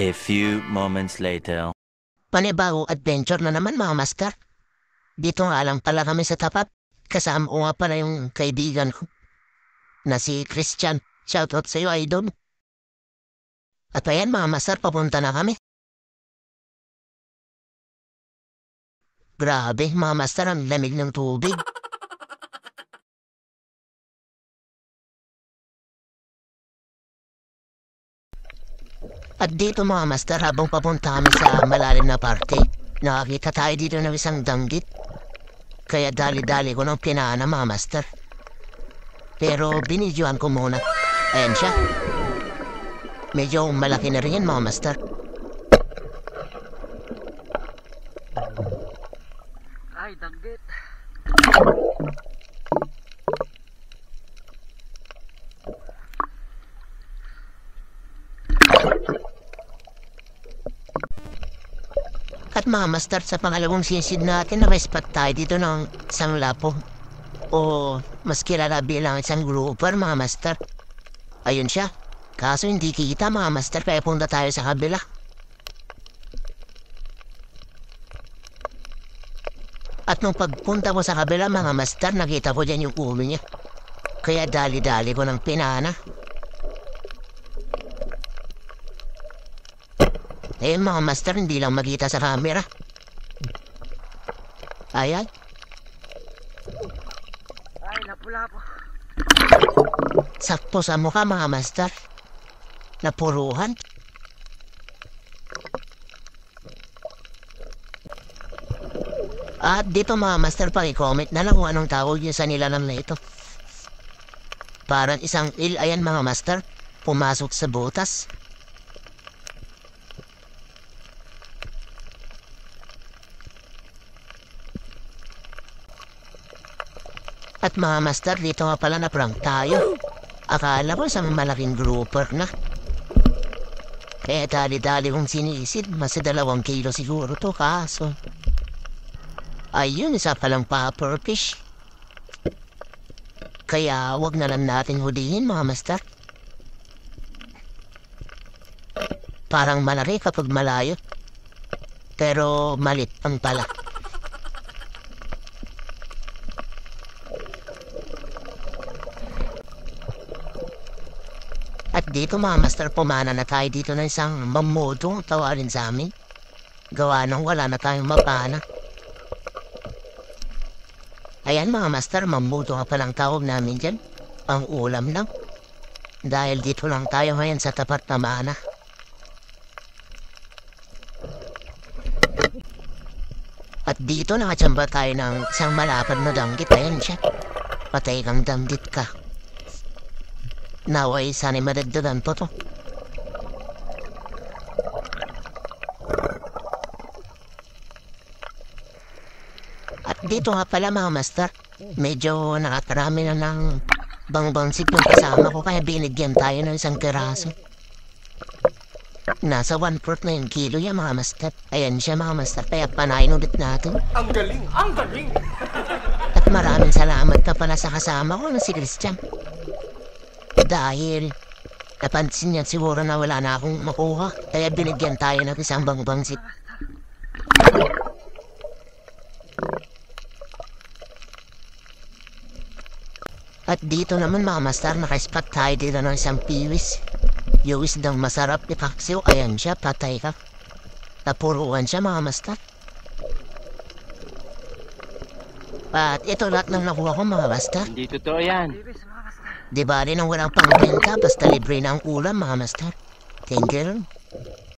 A few moments later. Panibagong adventure na naman mga master. Dito nga lang pala kami sa tapat. Kasama ko nga pala yung kaibigan ko na si Christian. Shoutout sa iyo, idol. At ayan mga master, papunta na kami. Grabe mga master, ang lamig ng tubig. At dito mga master, habang papunta kami sa malalim na parte, nakakita tayo dito ng isang danggit. Kaya dali-dali ko nang pinana mga master. Pero binidyoan ko muna. Ayan siya. Medyo malaki na rin yan mga master. Ay, danggit. At mga master, sa pangalawang sisid natin, naka-spot tayo dito ng isang lapo. O mas kilala bilang isang grouper mga master. Ayun siya. Kaso hindi kita mga master, kaya punta tayo sa kabila. At nung pagpunta ko sa kabila mga master, nakita ko dyan yung ulo niya. Kaya dali-dali ko ng pinana. Eh mga master, hindi lang makita sa camera. Ayan. Ay, napula po. Sakto sa mukha mga master. Napuruhan. At dito mga master, paki-comment na lang kung anong tawag yun sa nilalang na ito. Parang isang ayan mga master, pumasok sa butas. At mga master, dito nga pala na-prank tayo. Akala ko isang malaking grouper na. Kaya dali-dali kong sinisid, mas 2 kilo siguro to kaso. Ayun, isa palang pufferfish. Kaya wag na lang natin hulihin mga master. Parang malaki kapag malayo. Pero malit ang pala. At dito mga master, pumana na tayo dito ng isang mamoto tawarin sa amin. Gawa nang wala na tayong mapana. Ayan mga master, mamoto nga palang tawag namin dyan. Ang ulam lang. Dahil dito lang tayo ngayon sa tapat na mana. At dito nakachamba tayo ng isang malapad na danggit. Ayan siya. Patay kang danggit ka. Naway, sana'y madagdagan po to. At dito nga pala mga master, medyo nakakarami na ng bangbangsik yung kasama ko, kaya binigyan tayo ng isang kiraso. Nasa 1/4 na yung kilo yan mga master. Ayan siya mga master, kaya panayin ulit natin. Ang galing! Ang galing! At maraming salamat ka pala sa kasama ko na si Christian. Dahil napansin niya siguro na wala na akong makuha, kaya binigyan tayo ng isang bangbangsik. At dito naman mga master, naka-spot tayo dito ng isang piwis. Yung isdang masarap ipaksiw, ayan siya, patay ka. Napuruan siya mga master. At ito lahat ng nakuha ko mga master. Hindi totoo yan. Bibis, mga master. Di ba rin ang walang pangbenta, basta libre na ang ulam mga master. Thank you.